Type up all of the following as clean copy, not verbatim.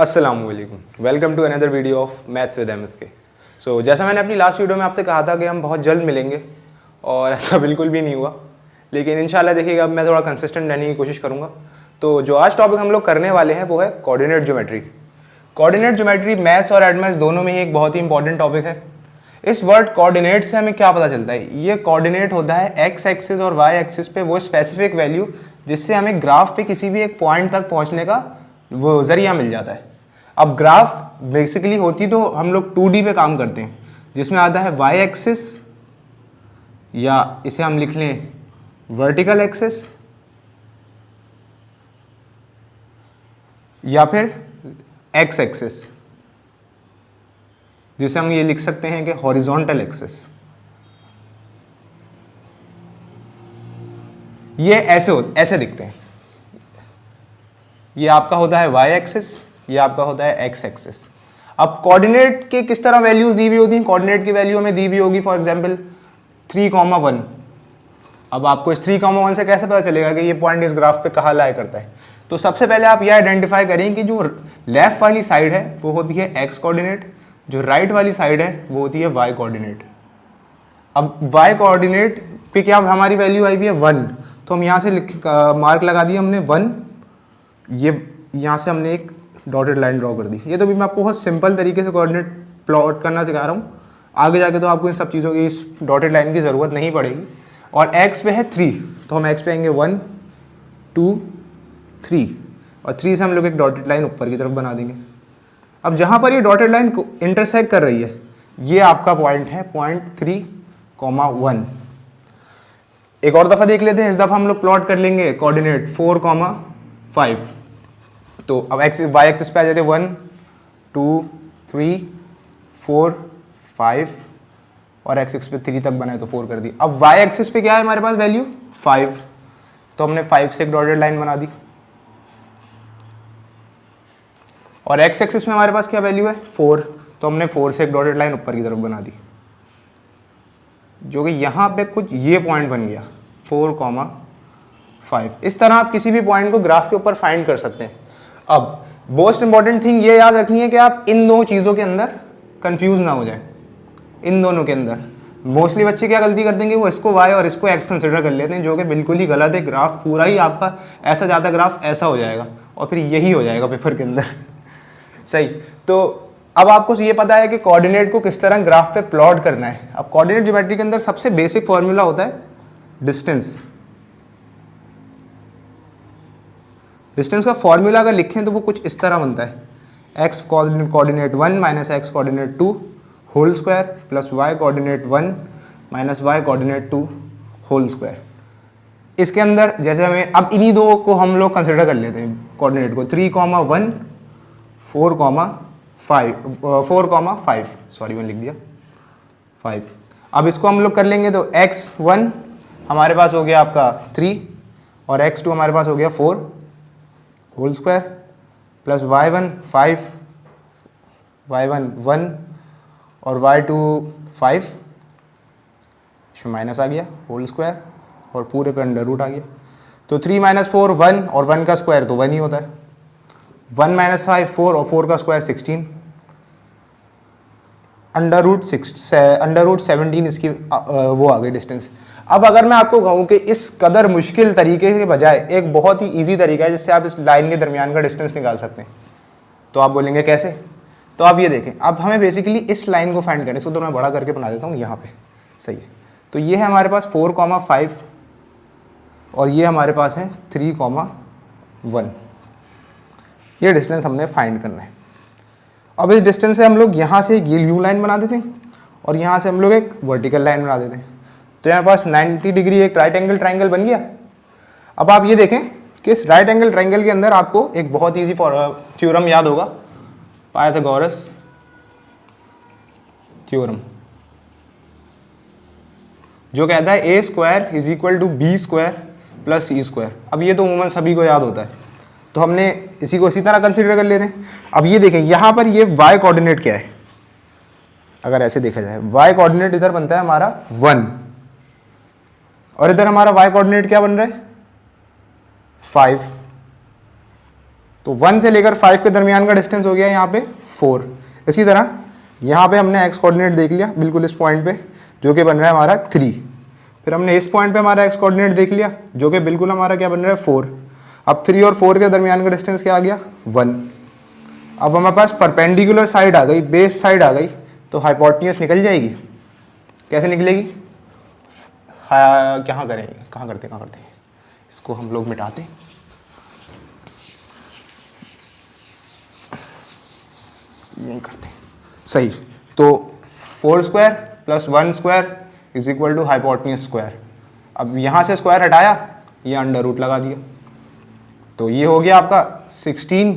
अस्सलामुअलैकुम, welcome to another video of maths with MSK। So जैसा मैंने अपनी लास्ट वीडियो में आपसे कहा था कि हम बहुत जल्द मिलेंगे और ऐसा बिल्कुल भी नहीं हुआ, लेकिन इंशाल्लाह देखिएगा अब मैं थोड़ा कंसिस्टेंट रहने की कोशिश करूँगा। तो जो आज टॉपिक हम लोग करने वाले हैं वो है coordinate geometry. Coordinate geometry maths और एडमेथ्स दोनों में ही एक बहुत ही इंपॉर्टेंट टॉपिक है। इस वर्ड कोऑर्डिनेट से हमें क्या पता चलता है? ये कोऑर्डिनेट होता है एक्स एक्सिस और वाई एक्सिस पे वो स्पेसिफिक वैल्यू जिससे हमें ग्राफ पे किसी भी एक पॉइंट तक पहुंचने का वो जरिया मिल जाता है। अब ग्राफ बेसिकली होती तो हम लोग 2D पे काम करते हैं, जिसमें आता है वाई एक्सिस या इसे हम लिख लें वर्टिकल एक्सिस या फिर एक्स एक्सिस, जिसे हम ये लिख सकते हैं कि हॉरिजॉन्टल एक्सिस। ये ऐसे दिखते हैं। ये आपका होता है वाई एक्सिस, ये आपका होता है एक्स एक्सिस। अब कोऑर्डिनेट के किस तरह वैल्यूज दी हुई होती हैं? कोऑर्डिनेट की वैल्यू हमें दी हुई होगी फॉर एग्जांपल 3,1। अब आपको इस 3,1 से कैसे पता चलेगा कि ये पॉइंट इस ग्राफ पे कहाँ लाया करता है? तो सबसे पहले आप ये आइडेंटिफाई करें कि जो लेफ्ट वाली साइड है वो होती है एक्स कोऑर्डिनेट, जो राइट वाली साइड है वो होती है वाई कोऑर्डिनेट। अब वाई कोऑर्डिनेट पे क्या हमारी वैल्यू आई हुई है 1, तो हम यहाँ से मार्क लगा दिया हमने 1। ये यहाँ से हमने एक डॉटेड लाइन ड्रॉ कर दी। ये तो भी मैं आपको बहुत सिंपल तरीके से कोऑर्डिनेट प्लॉट करना सिखा रहा हूँ, आगे जाके तो आपको इन सब चीज़ों की इस डॉटेड लाइन की ज़रूरत नहीं पड़ेगी। और x पे है 3, तो हम x पे आएंगे 1 2 3 और 3 से हम लोग एक डॉटेड लाइन ऊपर की तरफ बना देंगे। अब जहाँ पर ये डॉटेड लाइन इंटरसेक्ट कर रही है ये आपका पॉइंट है पॉइंट 3,1। एक और दफ़ा देख लेते हैं। इस दफ़ा हम लोग प्लॉट कर लेंगे कोऑर्डिनेट 4,5। तो अब एक्स वाई एक्सिस पे आ जाते 1 2 3 4 5 और एक्स एक्सिस पे 3 तक बनाए तो 4 कर दी। अब वाई एक्सिस पे क्या है हमारे पास वैल्यू 5, तो हमने 5 से एक डॉटेड लाइन बना दी। और एक्स एक्सिस में हमारे पास क्या वैल्यू है 4, तो हमने 4 से एक डॉटेड लाइन ऊपर की तरफ बना दी, जो कि यहाँ पे कुछ ये पॉइंट बन गया 4,5। इस तरह आप किसी भी पॉइंट को ग्राफ के ऊपर फाइंड कर सकते हैं। अब मोस्ट इंपॉर्टेंट थिंग ये याद रखनी है कि आप इन दो चीज़ों के अंदर कंफ्यूज ना हो जाए। इन दोनों के अंदर मोस्टली बच्चे क्या गलती कर देंगे, वो इसको वाई और इसको एक्स कंसिडर कर लेते हैं, जो कि बिल्कुल ही गलत है। ग्राफ पूरा ही आपका ऐसा जाता, ग्राफ ऐसा हो जाएगा और फिर यही हो जाएगा पेपर के अंदर सही। तो अब आपको ये पता है कि कोऑर्डिनेट को किस तरह ग्राफ पे प्लॉट करना है। अब कोऑर्डिनेट ज्योमेट्री के अंदर सबसे बेसिक फॉर्मूला होता है डिस्टेंस। डिस्टेंस का फॉर्मूला अगर लिखें तो वो कुछ इस तरह बनता है x coordinate 1 minus x coordinate 2 whole square plus y coordinate 1 minus y coordinate 2 whole square. इसके अंदर जैसे हमें अब इन्हीं दो को हम लोग कंसिडर कर लेते हैं कोऑर्डिनेट को 3,1 4,5 सॉरी मैंने लिख दिया 5। अब इसको हम लोग कर लेंगे तो x1 हमारे पास हो गया आपका 3 और x2 हमारे पास हो गया 4 whole square plus y1 5 y1 1 और y2 5, इसमें माइनस आ गया होल स्क्वायर और पूरे पे अंडर रूट आ गया। तो 3 - 4 1 और 1 का स्क्वायर तो 1 ही होता है। 1 - 5 4 और 4 का स्क्वायर 16, अंडर रूट 17 इसकी वो आ गई डिस्टेंस। अब अगर मैं आपको कहूँ कि इस कदर मुश्किल तरीके के बजाय एक बहुत ही इजी तरीका है जिससे आप इस लाइन के दरमियान का डिस्टेंस निकाल सकते हैं, तो आप बोलेंगे कैसे? तो आप ये देखें, अब हमें बेसिकली इस लाइन को फाइंड करना है। इसको तो मैं बड़ा करके बना देता हूँ यहाँ पे, सही है। तो ये है हमारे पास 4,5 और ये हमारे पास है 3,1। ये डिस्टेंस हमने फाइंड करना है। अब इस डिस्टेंस से हम लोग यहाँ से एक यू लाइन बना देते हैं और यहाँ से हम लोग एक वर्टिकल लाइन बना देते हैं, तो यहाँ पास 90 डिग्री एक राइट एंगल ट्राइंगल बन गया। अब आप ये देखें कि इस राइट एंगल ट्राइंगल के अंदर आपको एक बहुत ईजी थ्योरम याद होगा, पाइथागोरस थ्योरम, जो कहता है a² = b² + c²। अब ये तो उमूमन सभी को याद होता है, तो हमने इसी को इसी तरह कंसीडर कर लेते हैं। अब ये देखें यहाँ पर ये y कोऑर्डिनेट क्या है, अगर ऐसे देखा जाए y कोऑर्डिनेट इधर बनता है हमारा 1 और इधर हमारा y कोऑर्डिनेट क्या बन रहा है 5। तो 1 से लेकर 5 के दरमियान का डिस्टेंस हो गया यहाँ पे 4। इसी तरह यहाँ पे हमने एक्स कोऑर्डिनेट देख लिया बिल्कुल इस पॉइंट पे, जो कि बन रहा है हमारा 3। फिर हमने इस पॉइंट पे हमारा एक्स कोऑर्डिनेट देख लिया, जो कि बिल्कुल हमारा क्या बन रहा है 4। अब 3 और 4 के दरमियान का डिस्टेंस क्या आ गया 1। अब हमारे पास परपेंडिकुलर साइड आ गई, बेस साइड आ गई, तो हाइपोटेन्यूज निकल जाएगी। कैसे निकलेगी? कहाँ करेंगे, कहाँ करते हैं इसको हम लोग मिटाते, यही करते हैं। सही, तो 4 square plus 1 square is equal to hypotenuse square. अब यहाँ से स्क्वायर हटाया, ये अंडर रूट लगा दिया, तो ये हो गया आपका 16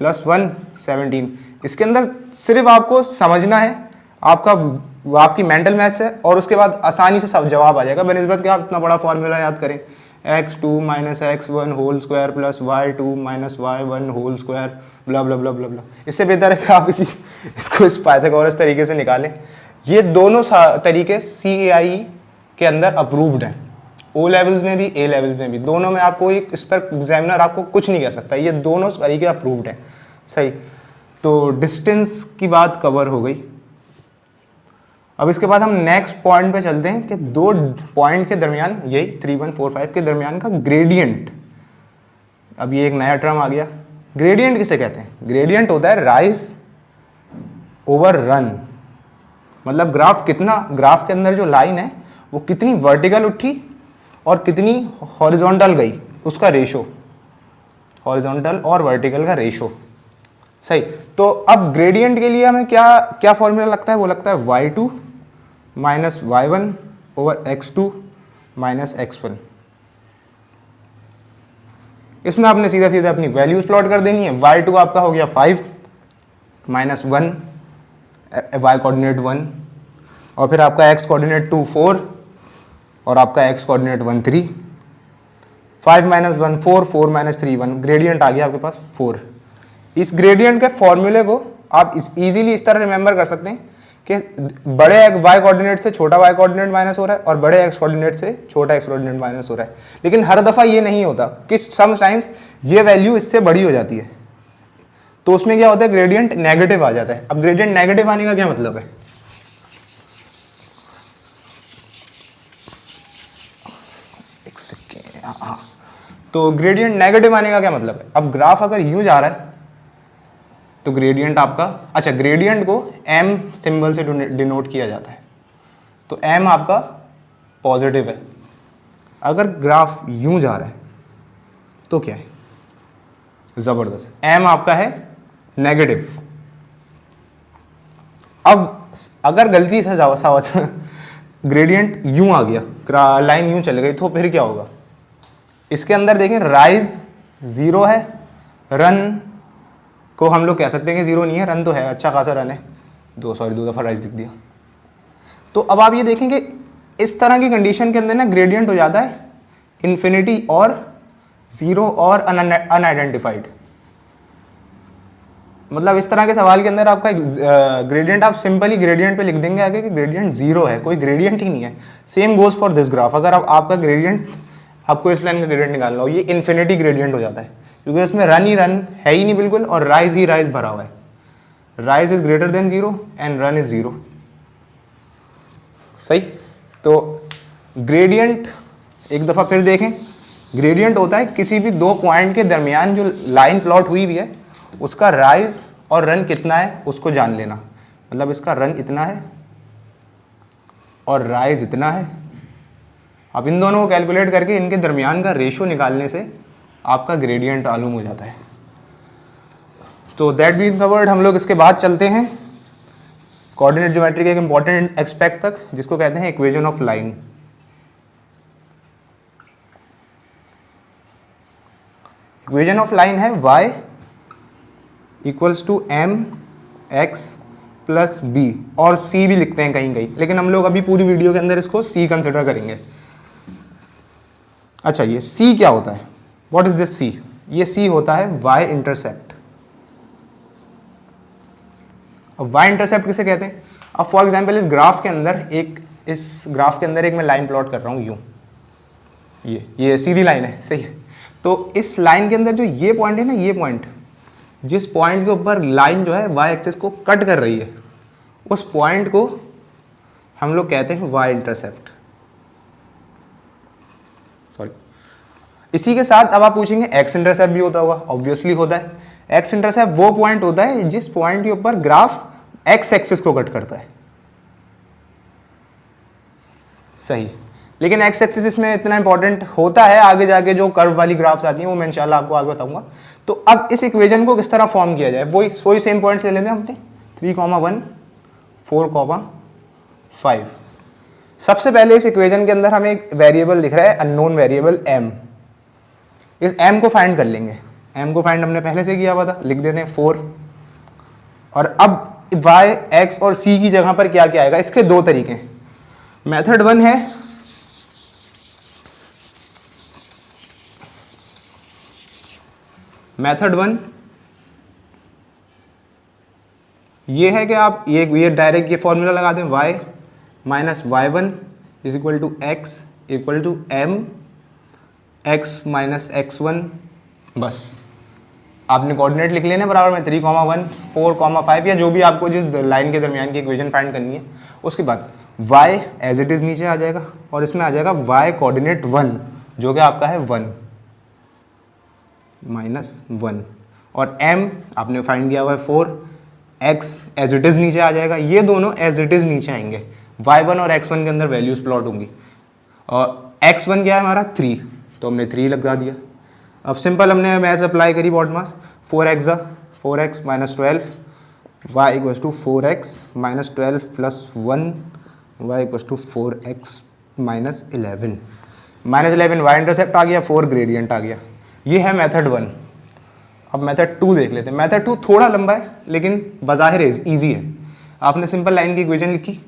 प्लस 1 17। इसके अंदर सिर्फ आपको समझना है, आपकी मेंटल मैथ्स है, और उसके बाद आसानी से सब जवाब आ जाएगा। बनिस्बत कि आप इतना बड़ा फॉर्मूला याद करें, x2 minus x1 whole square plus y2 minus y1 whole square blah blah blah blah blah. इससे बेहतर है कि आप इसको इस पाइथागोरस तरीके से निकालें। ये दोनों तरीके CAI के अंदर अप्रूव्ड हैं, O लेवल्स में भी A लेवल्स में भी, दोनों में आपको एक इस पर एग्जामिनर आपको कुछ नहीं कह सकता, ये दोनों तरीके अप्रूव्ड हैं। सही, तो डिस्टेंस की बात कवर हो गई। अब इसके बाद हम नेक्स्ट पॉइंट पे चलते हैं कि दो पॉइंट के दरमियान, यही 3 1 4 5 के दरमियान का ग्रेडियंट। अब ये एक नया टर्म आ गया, ग्रेडियंट किसे कहते हैं? ग्रेडियंट होता है राइज ओवर रन। मतलब ग्राफ के अंदर जो लाइन है वो कितनी वर्टिकल उठी और कितनी हॉरिजॉन्टल गई, उसका रेशो, हॉरिजॉन्टल और वर्टिकल का रेशो। सही, तो अब ग्रेडियंट के लिए हमें क्या फॉर्मूला लगता है? वो लगता है y2 minus y1 over x2 minus x1। इसमें आपने सीधा सीधा अपनी वैल्यूज प्लॉट कर देनी है। y2 आपका हो गया 5 माइनस 1, y कोऑर्डिनेट 1, और फिर आपका x कोऑर्डिनेट 2 4, और आपका x coordinate 1 3। 5 minus 1 4, 4 minus 3 1, gradient आ गया आपके पास 4। इस ग्रेडियंट के फॉर्मूले को आप इजीली इस तरह रिमेंबर कर सकते हैं कि बड़े y कोऑर्डिनेट से छोटा y कोऑर्डिनेट माइनस हो रहा है और बड़े x कोऑर्डिनेट से छोटा x कोऑर्डिनेट माइनस हो रहा है। लेकिन हर दफ़ा ये नहीं होता कि समटाइम्स ये वैल्यू इससे बड़ी हो जाती है, तो उसमें क्या होता है, ग्रेडियंट नेगेटिव आ जाता है। अब ग्रेडियंट नेगेटिव आने का क्या मतलब है? एक सेकेंड, हाँ, तो ग्रेडियंट नेगेटिव आने का क्या मतलब है? अब ग्राफ अगर यूं जा रहा है तो ग्रेडियंट आपका, अच्छा, ग्रेडियंट को m सिंबल से डिनोट किया जाता है, तो m आपका पॉजिटिव है। अगर ग्राफ यूं जा रहा है तो क्या है? जबरदस्त, m आपका है नेगेटिव। अब अगर गलती से ग्रेडियंट यूं आ गया, लाइन यूं चल गई, तो फिर क्या होगा? इसके अंदर देखें, राइज 0 है, रन को हम लोग कह सकते हैं कि 0 नहीं है, रन तो है, अच्छा खासा रन है, दो दफ़ा राइज लिख दिया। तो अब आप ये देखें कि इस तरह की कंडीशन के अंदर ना ग्रेडियंट हो जाता है इन्फिनिटी और 0 और अनआइडेंटिफाइड। मतलब इस तरह के सवाल के अंदर आपका ग्रेडियंट, आप सिंपली ग्रेडियंट पे लिख देंगे आगे कि ग्रेडियंट 0 है, कोई ग्रेडियंट ही नहीं है। Same goes for this graph. अगर आपका ग्रेडियंट, आपको इस लाइन का ग्रेडियंट निकालना हो, ये इन्फिनिटी ग्रेडियंट हो जाता है, क्योंकि इसमें रन ही रन है ही नहीं बिल्कुल, और राइज ही राइज भरा हुआ है। Rise is greater than 0 and run is 0। सही, तो ग्रेडियंट एक दफ़ा फिर देखें, ग्रेडियंट होता है किसी भी दो पॉइंट के दरमियान जो लाइन प्लॉट हुई हुई है उसका राइज और रन कितना है उसको जान लेना। मतलब इसका रन इतना है और राइज इतना है। अब इन दोनों को कैलकुलेट करके इनके दरमियान का रेशो निकालने से आपका ग्रेडियंट मालूम हो जाता है। तो दैट बीइंग कवर्ड, हम लोग इसके बाद चलते हैं कोऑर्डिनेट ज्योमेट्री के एक इंपॉर्टेंट एस्पेक्ट तक, जिसको कहते हैं equation of line. Equation of line है y equals to m x plus b, और c भी लिखते हैं कहीं कहीं, लेकिन हम लोग अभी पूरी वीडियो के अंदर इसको c कंसिडर करेंगे। अच्छा, ये c क्या होता है? What is this c? ये c होता है y इंटरसेप्ट। अब y इंटरसेप्ट किसे कहते हैं? अब फॉर एग्जांपल इस ग्राफ के अंदर एक मैं लाइन प्लॉट कर रहा हूँ यूं, ये सीधी लाइन है, सही है। तो इस लाइन के अंदर जो ये पॉइंट है ना, ये पॉइंट, जिस पॉइंट के ऊपर लाइन जो है वाई एक्सिस को कट कर रही है, उस पॉइंट को हम लोग कहते हैं वाई इंटरसेप्ट। सॉरी, इसी के साथ अब आप पूछेंगे एक्स इंटरसेप्ट भी होता होगा, ऑब्वियसली होता है। एक्स इंटरसेप्ट वो पॉइंट होता है जिस पॉइंट के ऊपर ग्राफ एक्स एक्सिस को कट करता है। सही, लेकिन एक्स एक्सिस इसमें इतना इंपॉर्टेंट होता है, आगे जाके जो कर्व वाली ग्राफ्स आती हैं वो मैं इंशाल्लाह आपको आगे बताऊंगा। तो अब इस इक्वेशन को किस तरह फॉर्म किया जाए, वही सेम पॉइंट्स ले लेते हैं हमने, 3,1 4,5। सबसे पहले इस इक्वेशन के अंदर हमें एक वेरिएबल दिख रहा है, अननोन वेरिएबल m। इस m को फाइंड कर लेंगे। m को फाइंड हमने पहले से किया हुआ था, लिख देते हैं 4। और अब y, x और c की जगह पर क्या क्या आएगा, इसके दो तरीके। मेथड 1 है मेथड 1 ये है कि आप ये डायरेक्ट ये फॉर्मूला लगा दें, y minus y1 is equal to x equal to m x minus x1। बस आपने कोऑर्डिनेट लिख लेने बराबर में 3,1 4,5 या जो भी आपको जिस लाइन के दरमियान की इक्वेशन फाइंड करनी है। उसके बाद y एज इट इज़ नीचे आ जाएगा और इसमें आ जाएगा y कोऑर्डिनेट 1 जो कि आपका है 1 माइनस 1 और m आपने फाइंड किया हुआ है 4, x एज इट इज़ नीचे आ जाएगा। ये दोनों एज इट इज़ नीचे आएंगे, y1 और x1 के अंदर वैल्यूज प्लॉट होंगी और x1 क्या है हमारा 3, तो हमने 3 लगा दिया। अब सिंपल हमने मैथ अप्लाई करी BODMAS, 4x minus 12 y equals to 4x minus 12 plus 1 y equals to 4x minus 11। Minus 11 y intercept आ गया, 4 ग्रेडियंट आ गया। ये है मेथड 1। अब मेथड 2 देख लेते हैं। मेथड 2 थोड़ा लंबा है लेकिन बज़ाहिर ईजी है। आपने सिंपल लाइन की इक्वेशन लिखी,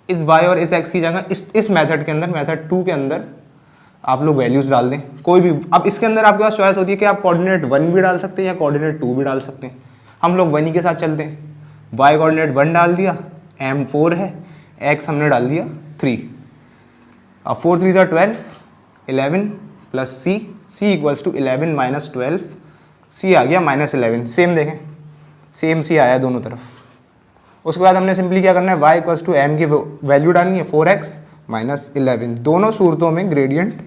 इस y और इस x की जगह इस मेथड के अंदर, मेथड 2 के अंदर आप लोग वैल्यूज डाल दें कोई भी। अब इसके अंदर आपके पास चॉइस होती है कि आप कोऑर्डिनेट 1 भी डाल सकते हैं या कोऑर्डिनेट 2 भी डाल सकते हैं। हम लोग 1 ही के साथ चलते हैं। y कोऑर्डिनेट 1 डाल दिया, m 4 है, x हमने डाल दिया 3। अब 4 3 12 11 plus c equals to 11 minus 12, c आ गया माइनस 11। सेम देखें, सेम c आया दोनों तरफ। उसके बाद हमने सिंपली क्या करना है, y इक्वल्स टू m की वैल्यू डालनी है 4x माइनस 11। दोनों सूरतों में ग्रेडियंट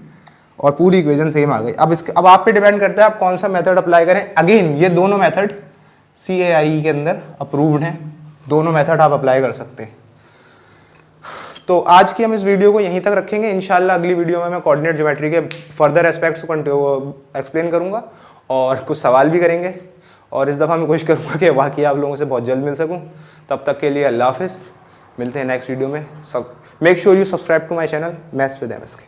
और पूरी इक्वेशन सेम आ गई। अब आप पे डिपेंड करता है आप कौन सा मेथड अप्लाई करें। अगेन ये दोनों मेथड CAIE के अंदर अप्रूव्ड हैं, दोनों मेथड आप अप्लाई कर सकते हैं। तो आज की हम इस वीडियो को यहीं तक रखेंगे। इंशाल्लाह अगली वीडियो में मैं कोऑर्डिनेट ज्योमेट्री के फर्दर एस्पेक्ट्स को एक्सप्लेन करूंगा और कुछ सवाल भी करेंगे। और इस दफ़ा मैं कोशिश करूंगा कि वाकई आप लोगों से बहुत जल्द मिल सकूं। तब तक के लिए अल्लाह हाफिज़, मिलते हैं नेक्स्ट वीडियो में। Make sure you subscribe to my channel maths with MS के।